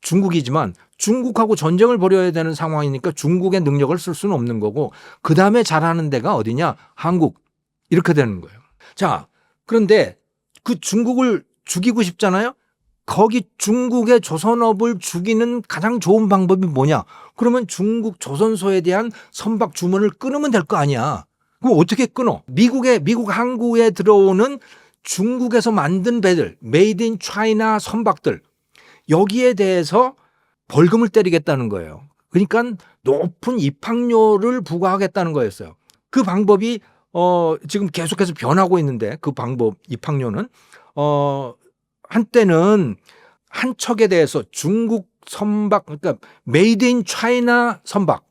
중국이지만 중국하고 전쟁을 벌여야 되는 상황이니까 중국의 능력을 쓸 수는 없는 거고 그다음에 잘하는 데가 어디냐? 한국. 이렇게 되는 거예요. 자, 그런데 그 중국을 죽이고 싶잖아요. 거기 중국의 조선업을 죽이는 가장 좋은 방법이 뭐냐? 그러면 중국 조선소에 대한 선박 주문을 끊으면 될 거 아니야. 그럼 어떻게 끊어? 미국 항구에 들어오는 중국에서 만든 배들, 메이드 인 차이나 선박들 여기에 대해서 벌금을 때리겠다는 거예요. 그러니까 높은 입항료를 부과하겠다는 거였어요. 그 방법이 지금 계속해서 변하고 있는데 그 방법 입항료는 한때는 한 척에 대해서 중국 선박 그러니까 메이드 인 차이나 선박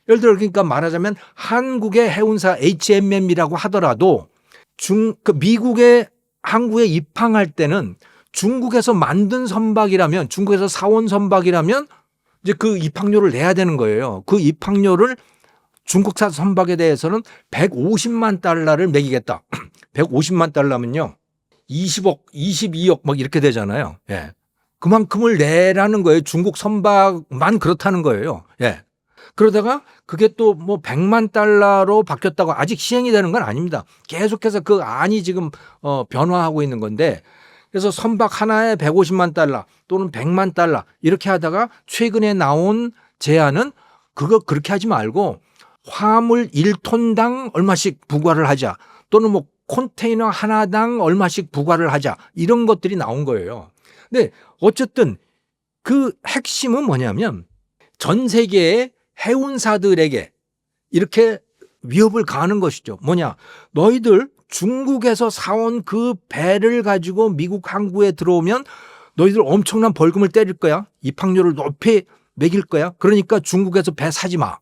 예를 들어 그러니까 말하자면 한국의 해운사 HMM이라고 하더라도 그 미국의 항구에 입항할 때는 중국에서 만든 선박이라면 중국에서 사온 선박이라면 이제 그 입항료를 내야 되는 거예요. 그 입항료를 중국산 선박에 대해서는 150만 달러를 매기겠다. 150만 달러면요. 20억, 22억 막 이렇게 되잖아요. 예. 그만큼을 내라는 거예요. 중국 선박만 그렇다는 거예요. 예. 그러다가 그게 또 뭐 100만 달러로 바뀌었다고 아직 시행이 되는 건 아닙니다. 계속해서 그 안이 지금 변화하고 있는 건데 그래서 선박 하나에 150만 달러 또는 100만 달러 이렇게 하다가 최근에 나온 제안은 그거 그렇게 하지 말고 화물 1톤당 얼마씩 부과를 하자 또는 뭐 컨테이너 하나당 얼마씩 부과를 하자 이런 것들이 나온 거예요. 근데 어쨌든 그 핵심은 뭐냐면 전 세계의 해운사들에게 이렇게 위협을 가하는 것이죠. 뭐냐? 너희들 중국에서 사온 그 배를 가지고 미국 항구에 들어오면 너희들 엄청난 벌금을 때릴 거야. 입항료를 높이 매길 거야. 그러니까 중국에서 배 사지 마.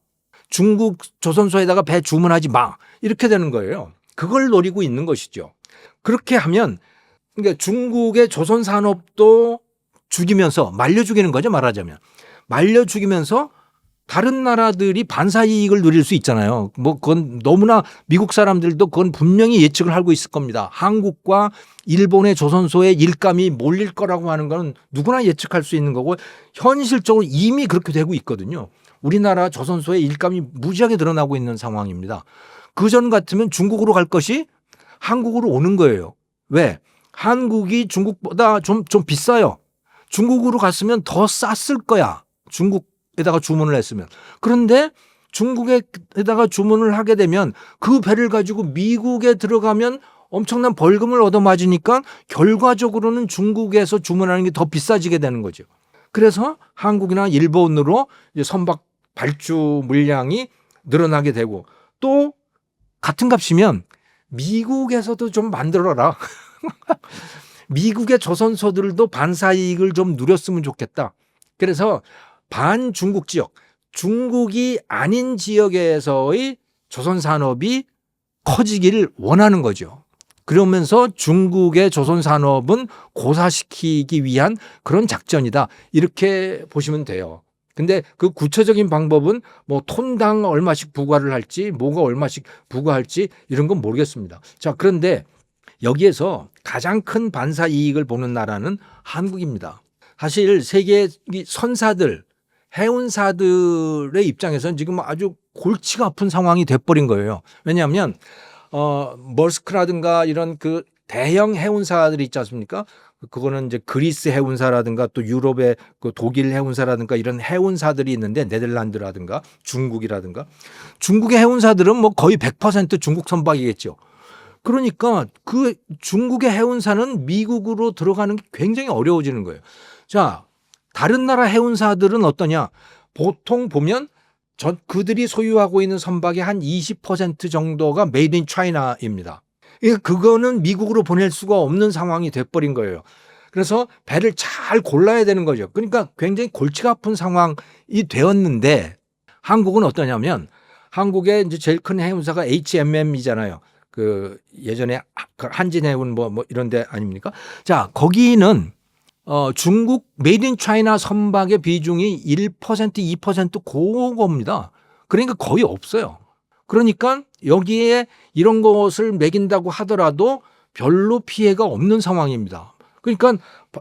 중국 조선소에다가 배 주문하지 마. 이렇게 되는 거예요. 그걸 노리고 있는 것이죠. 그렇게 하면 그러니까 중국의 조선 산업도 죽이면서 말려 죽이는 거죠. 말하자면. 말려 죽이면서 다른 나라들이 반사 이익을 누릴 수 있잖아요. 뭐 그건 너무나 미국 사람들도 그건 분명히 예측을 하고 있을 겁니다. 한국과 일본의 조선소에 일감이 몰릴 거라고 하는 건 누구나 예측할 수 있는 거고 현실적으로 이미 그렇게 되고 있거든요. 우리나라 조선소에 일감이 무지하게 늘어나고 있는 상황입니다. 그전 같으면 중국으로 갈 것이 한국으로 오는 거예요. 왜? 한국이 중국보다 좀 비싸요. 중국으로 갔으면 더 쌌을 거야. 중국에다가 주문을 했으면. 그런데 중국에다가 주문을 하게 되면 그 배를 가지고 미국에 들어가면 엄청난 벌금을 얻어맞으니까 결과적으로는 중국에서 주문하는 게 더 비싸지게 되는 거죠. 그래서 한국이나 일본으로 이제 선박 발주 물량이 늘어나게 되고 또 같은 값이면 미국에서도 좀 만들어라. 미국의 조선소들도 반사이익을 좀 누렸으면 좋겠다. 그래서 반중국 지역, 중국이 아닌 지역에서의 조선산업이 커지기를 원하는 거죠. 그러면서 중국의 조선산업은 고사시키기 위한 그런 작전이다. 이렇게 보시면 돼요. 근데 그 구체적인 방법은 뭐 톤당 얼마씩 부과를 할지 뭐가 얼마씩 부과할지 이런 건 모르겠습니다. 자, 그런데 여기에서 가장 큰 반사 이익을 보는 나라는 한국입니다. 사실 세계 선사들, 해운사들의 입장에서는 지금 아주 골치가 아픈 상황이 돼버린 거예요. 왜냐하면 머스크라든가 이런 그 대형 해운사들이 있지 않습니까? 그거는 이제 그리스 해운사라든가 또 유럽의 그 독일 해운사라든가 이런 해운사들이 있는데 네덜란드라든가 중국이라든가 중국의 해운사들은 뭐 거의 100% 중국 선박이겠죠. 그러니까 그 중국의 해운사는 미국으로 들어가는 게 굉장히 어려워지는 거예요. 자, 다른 나라 해운사들은 어떠냐? 보통 보면 그들이 소유하고 있는 선박의 한 20% 정도가 메이드 인 차이나입니다. 그거는 미국으로 보낼 수가 없는 상황이 돼버린 거예요. 그래서 배를 잘 골라야 되는 거죠. 그러니까 굉장히 골치가 아픈 상황이 되었는데 한국은 어떠냐면 한국의 이제 제일 큰 해운사가 HMM이잖아요. 그 예전에 한진해운 뭐 이런 데 아닙니까? 자, 거기는 중국 메이드 인 차이나 선박의 비중이 1%, 2% 그겁니다. 그러니까 거의 없어요. 그러니까 여기에 이런 것을 매긴다고 하더라도 별로 피해가 없는 상황입니다. 그러니까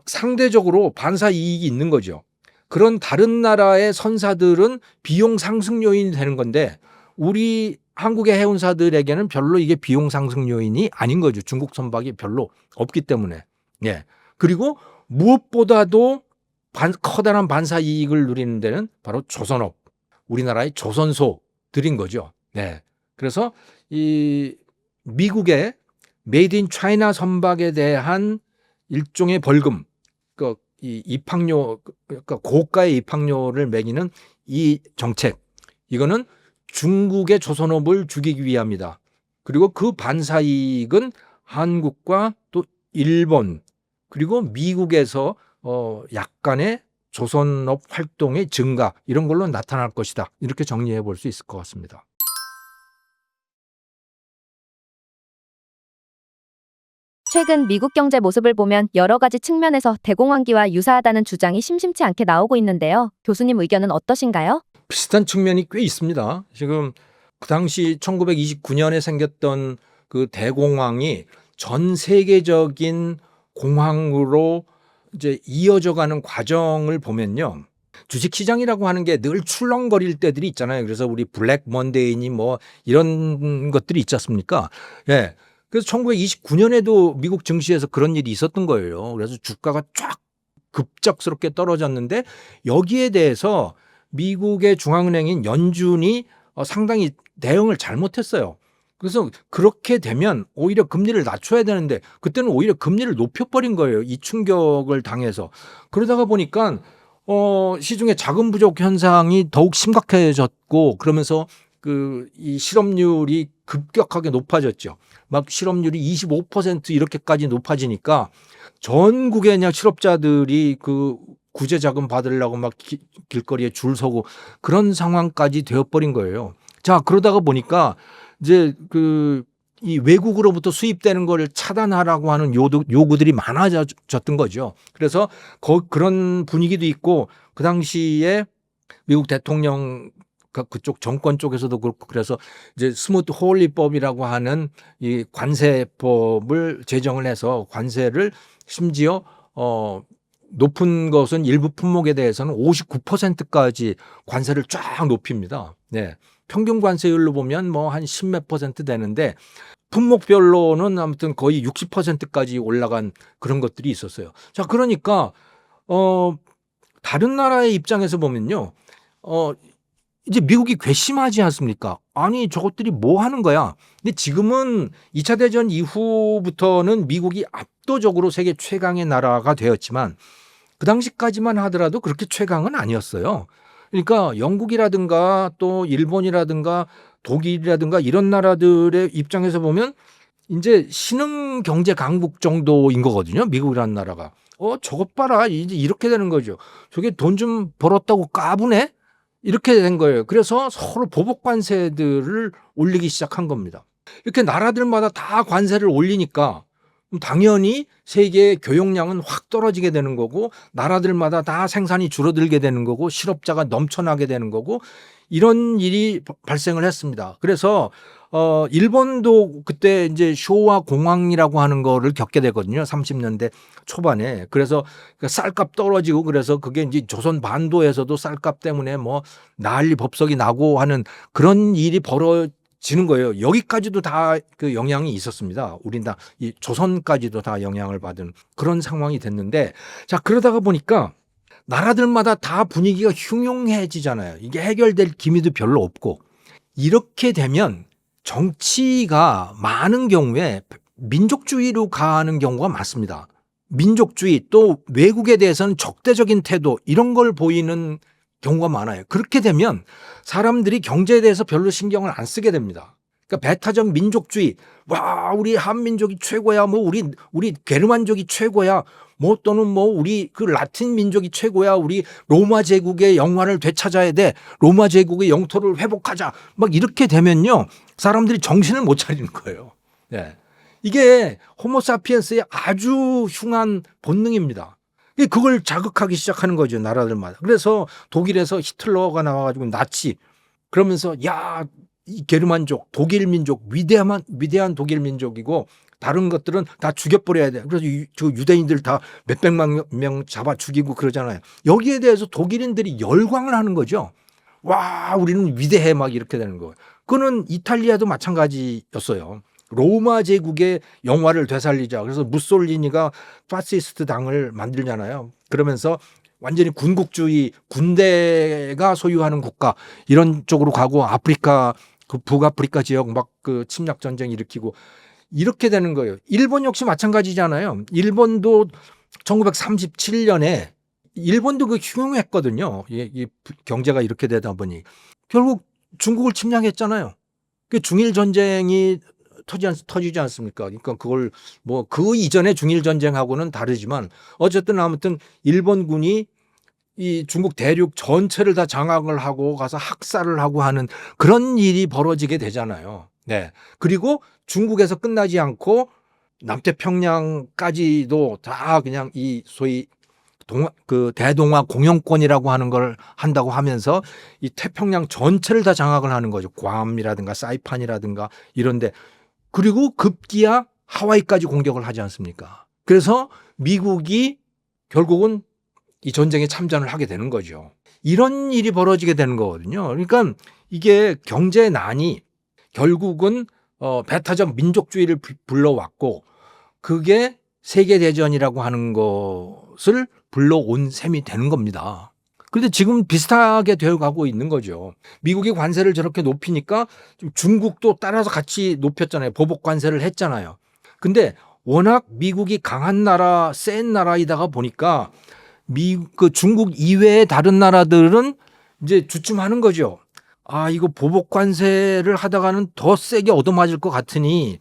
상대적으로 반사 이익이 있는 거죠. 그런 다른 나라의 선사들은 비용 상승 요인이 되는 건데 우리 한국의 해운사들에게는 별로 이게 비용 상승 요인이 아닌 거죠. 중국 선박이 별로 없기 때문에. 예. 그리고 무엇보다도 커다란 반사 이익을 누리는 데는 바로 조선업, 우리나라의 조선소들인 거죠. 네. 그래서 이 미국의 메이드 인 차이나 선박에 대한 일종의 벌금, 이 입항료, 그러니까 고가의 입항료를 매기는 이 정책, 이거는 중국의 조선업을 죽이기 위함이다. 그리고 그 반사 이익은 한국과 또 일본 그리고 미국에서 약간의 조선업 활동의 증가 이런 걸로 나타날 것이다. 이렇게 정리해 볼 수 있을 것 같습니다. 최근 미국 경제 모습을 보면 여러 가지 측면에서 대공황기와 유사하다는 주장이 심심치 않게 나오고 있는데요. 교수님 의견은 어떠신가요? 비슷한 측면이 꽤 있습니다. 지금 그 당시 1929년에 생겼던 그 대공황이 전 세계적인 공황으로 이제 이어져 가는 과정을 보면요. 주식시장이라고 하는 게 늘 출렁거릴 때들이 있잖아요. 그래서 우리 블랙 먼데이니 뭐 이런 것들이 있지 않습니까? 예. 그래서 1929년에도 미국 증시에서 그런 일이 있었던 거예요. 그래서 주가가 쫙 급작스럽게 떨어졌는데 여기에 대해서 미국의 중앙은행인 연준이 상당히 대응을 잘못했어요. 그래서 그렇게 되면 오히려 금리를 낮춰야 되는데 그때는 오히려 금리를 높여버린 거예요. 이 충격을 당해서. 그러다가 보니까 시중에 자금 부족 현상이 더욱 심각해졌고 그러면서 이 실업률이 급격하게 높아졌죠. 막 실업률이 25% 이렇게까지 높아지니까 전국에 그냥 실업자들이 그 구제 자금 받으려고 막 길거리에 줄 서고 그런 상황까지 되어버린 거예요. 자, 그러다가 보니까 이제 이 외국으로부터 수입되는 걸 차단하라고 하는 요구들이 많아졌던 거죠. 그래서 그런 분위기도 있고 그 당시에 미국 대통령 그쪽 정권 쪽에서도 그렇고 그래서 이제 스무트 홀리법이라고 하는 이 관세법을 제정을 해서 관세를 심지어 높은 것은 일부 품목에 대해서는 59%까지 관세를 쫙 높입니다. 네. 평균 관세율로 보면 뭐 한 10몇 퍼센트 되는데 품목별로는 아무튼 거의 60%까지 올라간 그런 것들이 있었어요. 자, 그러니까 다른 나라의 입장에서 보면요. 이제 미국이 괘씸하지 않습니까? 아니 저것들이 뭐 하는 거야? 근데 지금은 2차 대전 이후부터는 미국이 압도적으로 세계 최강의 나라가 되었지만 그 당시까지만 하더라도 그렇게 최강은 아니었어요. 그러니까 영국이라든가 또 일본이라든가 독일이라든가 이런 나라들의 입장에서 보면 이제 신흥 경제 강국 정도인 거거든요. 미국이라는 나라가. 저것 봐라. 이제 이렇게 되는 거죠. 저게 돈 좀 벌었다고 까부네? 이렇게 된 거예요. 그래서 서로 보복 관세들을 올리기 시작한 겁니다. 이렇게 나라들마다 다 관세를 올리니까 당연히 세계의 교역량은 확 떨어지게 되는 거고 나라들마다 다 생산이 줄어들게 되는 거고 실업자가 넘쳐나게 되는 거고 이런 일이 발생을 했습니다. 그래서 일본도 그때 이제 쇼와 공황이라고 하는 거를 겪게 되거든요. 30년대 초반에. 그래서 쌀값 떨어지고 그래서 그게 이제 조선 반도에서도 쌀값 때문에 뭐 난리 법석이 나고 하는 그런 일이 벌어지는 거예요. 여기까지도 다 그 영향이 있었습니다. 우린 다 이 조선까지도 다 영향을 받은 그런 상황이 됐는데 자, 그러다가 보니까 나라들마다 다 분위기가 흉흉해지잖아요. 이게 해결될 기미도 별로 없고 이렇게 되면 정치가 많은 경우에 민족주의로 가는 경우가 많습니다. 민족주의 또 외국에 대해서는 적대적인 태도 이런 걸 보이는 경우가 많아요. 그렇게 되면 사람들이 경제에 대해서 별로 신경을 안 쓰게 됩니다. 그러니까 배타적 민족주의, 와 우리 한민족이 최고야, 뭐 우리 게르만족이 최고야, 뭐 또는 뭐 우리 그 라틴 민족이 최고야, 우리 로마 제국의 영화를 되찾아야 돼, 로마 제국의 영토를 회복하자, 막 이렇게 되면요 사람들이 정신을 못 차리는 거예요. 네. 이게 호모사피엔스의 아주 흉한 본능입니다. 그걸 자극하기 시작하는 거죠 나라들마다. 그래서 독일에서 히틀러가 나와가지고 나치 그러면서 야 이 게르만족, 독일 민족, 위대한 독일 민족이고 다른 것들은 다 죽여버려야 돼. 그래서 저 유대인들 다 몇백만 명 잡아 죽이고 그러잖아요. 여기에 대해서 독일인들이 열광을 하는 거죠. 와, 우리는 위대해 막 이렇게 되는 거예요. 그거는 이탈리아도 마찬가지였어요. 로마 제국의 영화를 되살리자. 그래서 무솔리니가 파시스트 당을 만들잖아요. 그러면서 완전히 군국주의, 군대가 소유하는 국가 이런 쪽으로 가고 아프리카 그 북아프리카 지역 막 그 침략 전쟁 일으키고 이렇게 되는 거예요. 일본 역시 마찬가지잖아요. 일본도 1937년에 일본도 그 흉흉했거든요. 이 경제가 이렇게 되다 보니 결국 중국을 침략했잖아요. 그 중일 전쟁이 터지지 않습니까? 그러니까 그걸 뭐 그 이전에 중일 전쟁하고는 다르지만 어쨌든 아무튼 일본군이 이 중국 대륙 전체를 다 장악을 하고 가서 학살을 하고 하는 그런 일이 벌어지게 되잖아요. 네. 그리고 중국에서 끝나지 않고 남태평양까지도 다 그냥 이 소위 그 대동아 공영권이라고 하는 걸 한다고 하면서 이 태평양 전체를 다 장악을 하는 거죠. 괌이라든가 사이판이라든가 이런데 그리고 급기야 하와이까지 공격을 하지 않습니까? 그래서 미국이 결국은 이 전쟁에 참전을 하게 되는 거죠. 이런 일이 벌어지게 되는 거거든요. 그러니까 이게 경제난이 결국은 배타적 민족주의를 불러왔고 그게 세계대전이라고 하는 것을 불러온 셈이 되는 겁니다. 그런데 지금 비슷하게 되어가고 있는 거죠. 미국이 관세를 저렇게 높이니까 중국도 따라서 같이 높였잖아요. 보복 관세를 했잖아요. 근데 워낙 미국이 강한 나라, 센 나라이다가 보니까 그 중국 이외의 다른 나라들은 이제 주춤하는 거죠. 아, 이거 보복 관세를 하다가는 더 세게 얻어맞을 것 같으니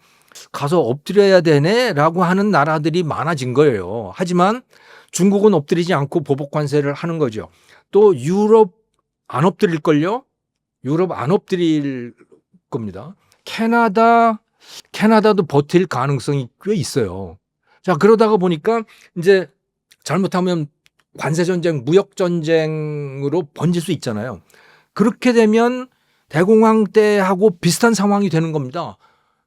가서 엎드려야 되네라고 하는 나라들이 많아진 거예요. 하지만 중국은 엎드리지 않고 보복 관세를 하는 거죠. 또 유럽 안 엎드릴걸요? 유럽 안 엎드릴 겁니다. 캐나다도 버틸 가능성이 꽤 있어요. 자, 그러다가 보니까 이제 잘못하면 관세전쟁, 무역전쟁으로 번질 수 있잖아요. 그렇게 되면 대공황 때하고 비슷한 상황이 되는 겁니다.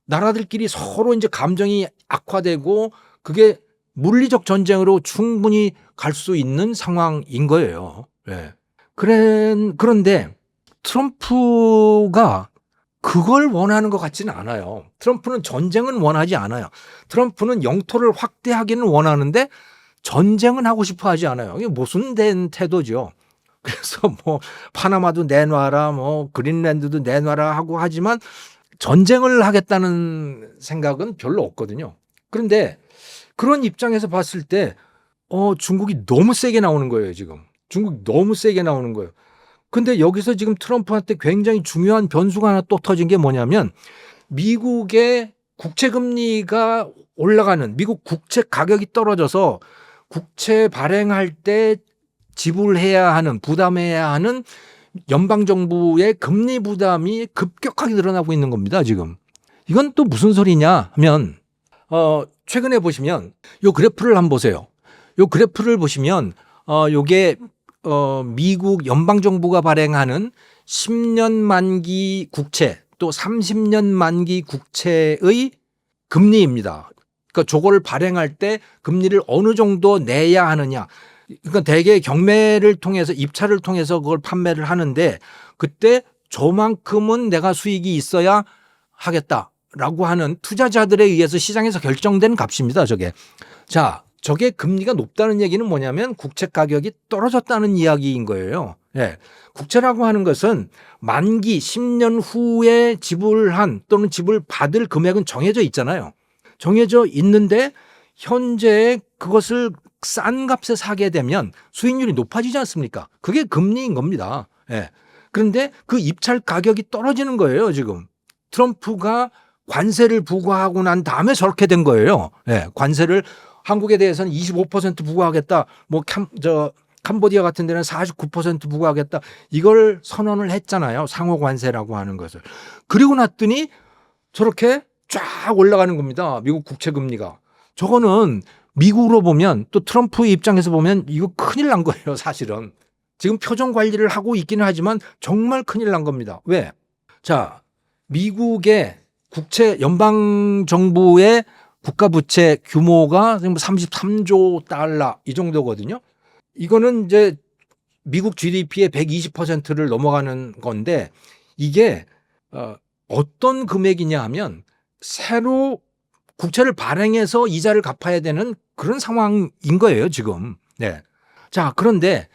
나라들끼리 서로 이제 감정이 악화되고 그게 물리적 전쟁으로 충분히 갈 수 있는 상황인 거예요. 네. 그런데 트럼프가 그걸 원하는 것 같지는 않아요. 트럼프는 전쟁은 원하지 않아요. 트럼프는 영토를 확대하기는 원하는데 전쟁은 하고 싶어 하지 않아요. 이게 모순된 태도죠. 그래서 뭐 파나마도 내놔라, 뭐 그린랜드도 내놔라 하고 하지만 전쟁을 하겠다는 생각은 별로 없거든요. 그런데 그런 입장에서 봤을 때 중국이 너무 세게 나오는 거예요, 지금. 중국이 너무 세게 나오는 거예요. 근데 여기서 지금 트럼프한테 굉장히 중요한 변수가 하나 또 터진 게 뭐냐면 미국의 국채 금리가 올라가는 미국 국채 가격이 떨어져서 국채 발행할 때 지불해야 하는 부담해야 하는 연방정부의 금리 부담이 급격하게 늘어나고 있는 겁니다, 지금. 이건 또 무슨 소리냐 하면 최근에 보시면 요 그래프를 한번 보세요. 요 그래프를 보시면 요게 미국 연방정부가 발행하는 10년 만기 국채 또 30년 만기 국채의 금리입니다. 그러니까 저거를 발행할 때 금리를 어느 정도 내야 하느냐. 그러니까 대개 경매를 통해서 입찰을 통해서 그걸 판매를 하는데 그때 저만큼은 내가 수익이 있어야 하겠다라고 하는 투자자들에 의해서 시장에서 결정된 값입니다. 저게. 자, 저게 금리가 높다는 얘기는 뭐냐면 국채 가격이 떨어졌다는 이야기인 거예요. 예. 국채라고 하는 것은 만기 10년 후에 지불한 또는 지불받을 금액은 정해져 있잖아요. 정해져 있는데 현재 그것을 싼 값에 사게 되면 수익률이 높아지지 않습니까? 그게 금리인 겁니다. 예. 그런데 그 입찰 가격이 떨어지는 거예요, 지금. 트럼프가 관세를 부과하고 난 다음에 저렇게 된 거예요. 예. 관세를 한국에 대해서는 25% 부과하겠다. 뭐 캄보디아 같은 데는 49% 부과하겠다. 이걸 선언을 했잖아요. 상호 관세라고 하는 것을. 그리고 났더니 저렇게 쫙 올라가는 겁니다. 미국 국채 금리가. 저거는 미국으로 보면 또 트럼프 입장에서 보면 이거 큰일 난 거예요, 사실은. 지금 표정 관리를 하고 있기는 하지만 정말 큰일 난 겁니다. 왜? 자, 미국의 연방 정부의 국가 부채 규모가 지금 33조 달러 이 정도거든요. 이거는 이제 미국 GDP의 120%를 넘어가는 건데 이게 어떤 금액이냐 하면 새로 국채를 발행해서 이자를 갚아야 되는 그런 상황인 거예요, 지금. 네. 자, 그런데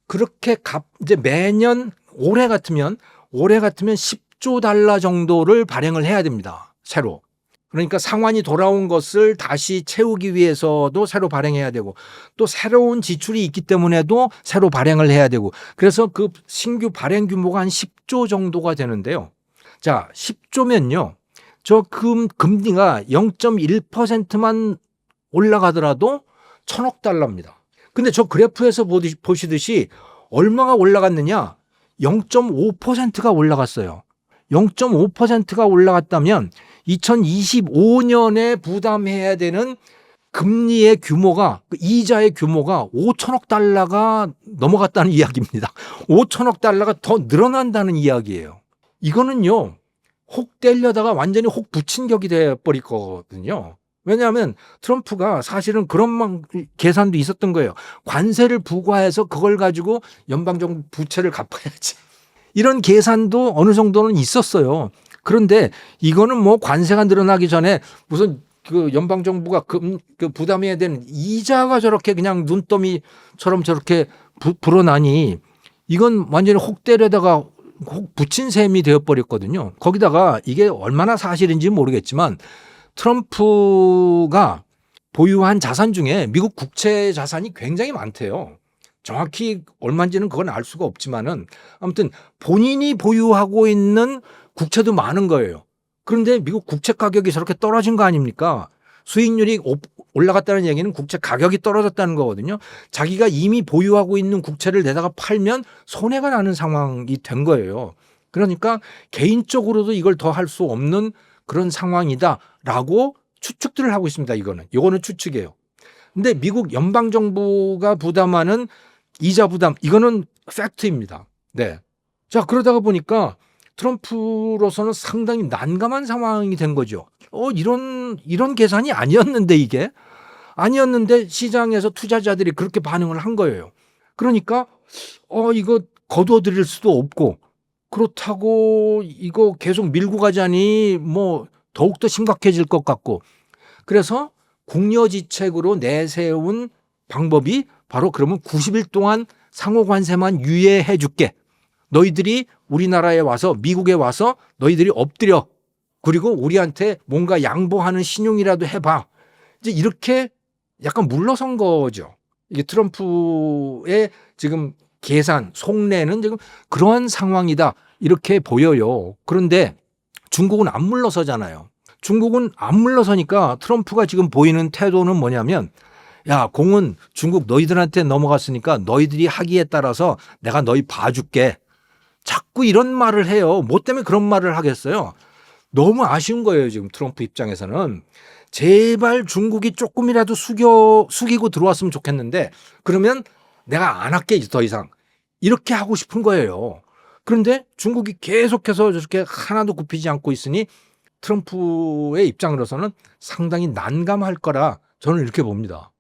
그렇게 이제 매년 올해 같으면 10조 달러 정도를 발행을 해야 됩니다. 새로. 그러니까 상환이 돌아온 것을 다시 채우기 위해서도 새로 발행해야 되고 또 새로운 지출이 있기 때문에도 새로 발행을 해야 되고 그래서 그 신규 발행 규모가 한 10조 정도가 되는데요. 자, 10조면요. 저 금리가 0.1%만 올라가더라도 1,000억 달러입니다. 근데 저 그래프에서 보시듯이 얼마가 올라갔느냐? 0.5%가 올라갔어요. 0.5%가 올라갔다면 2025년에 부담해야 되는 금리의 규모가 이자의 규모가 5천억 달러가 넘어갔다는 이야기입니다. 5천억 달러가 더 늘어난다는 이야기예요. 이거는요. 혹 때려다가 완전히 혹 붙인 격이 돼버릴 거거든요. 왜냐하면 트럼프가 사실은 그런 계산도 있었던 거예요. 관세를 부과해서 그걸 가지고 연방정부 부채를 갚아야지. 이런 계산도 어느 정도는 있었어요. 그런데 이거는 뭐 관세가 늘어나기 전에 무슨 그 연방정부가 그 부담해야 되는 이자가 저렇게 그냥 눈더미처럼 저렇게 불어나니 이건 완전히 혹 때려다가 혹 붙인 셈이 되어버렸거든요. 거기다가 이게 얼마나 사실인지 모르겠지만 트럼프가 보유한 자산 중에 미국 국채 자산이 굉장히 많대요. 정확히 얼마인지는 그건 알 수가 없지만은 아무튼 본인이 보유하고 있는 국채도 많은 거예요. 그런데 미국 국채 가격이 저렇게 떨어진 거 아닙니까? 수익률이 올라갔다는 얘기는 국채 가격이 떨어졌다는 거거든요. 자기가 이미 보유하고 있는 국채를 내다가 팔면 손해가 나는 상황이 된 거예요. 그러니까 개인적으로도 이걸 더 할 수 없는 그런 상황이다라고 추측들을 하고 있습니다. 이거는 추측이에요. 근데 미국 연방정부가 부담하는 이자 부담, 이거는 팩트입니다. 네. 자, 그러다가 보니까 트럼프로서는 상당히 난감한 상황이 된 거죠. 이런 계산이 아니었는데 이게 아니었는데 시장에서 투자자들이 그렇게 반응을 한 거예요. 그러니까 이거 거둬들일 수도 없고 그렇다고 이거 계속 밀고 가자니 뭐 더욱더 심각해질 것 같고 그래서 국려지책으로 내세운 방법이 바로 그러면 90일 동안 상호관세만 유예해 줄게. 너희들이 우리나라에 와서 미국에 와서 너희들이 엎드려. 그리고 우리한테 뭔가 양보하는 신용이라도 해봐. 이제 이렇게 약간 물러선 거죠. 이게 트럼프의 지금 계산, 속내는 지금 그러한 상황이다. 이렇게 보여요. 그런데 중국은 안 물러서잖아요. 중국은 안 물러서니까 트럼프가 지금 보이는 태도는 뭐냐면 야, 공은 중국 너희들한테 넘어갔으니까 너희들이 하기에 따라서 내가 너희 봐줄게. 자꾸 이런 말을 해요. 뭐 때문에 그런 말을 하겠어요? 너무 아쉬운 거예요. 지금 트럼프 입장에서는. 제발 중국이 조금이라도 숙이고 들어왔으면 좋겠는데 그러면 내가 안 할게 더 이상. 이렇게 하고 싶은 거예요. 그런데 중국이 계속해서 저렇게 하나도 굽히지 않고 있으니 트럼프의 입장으로서는 상당히 난감할 거라 저는 이렇게 봅니다.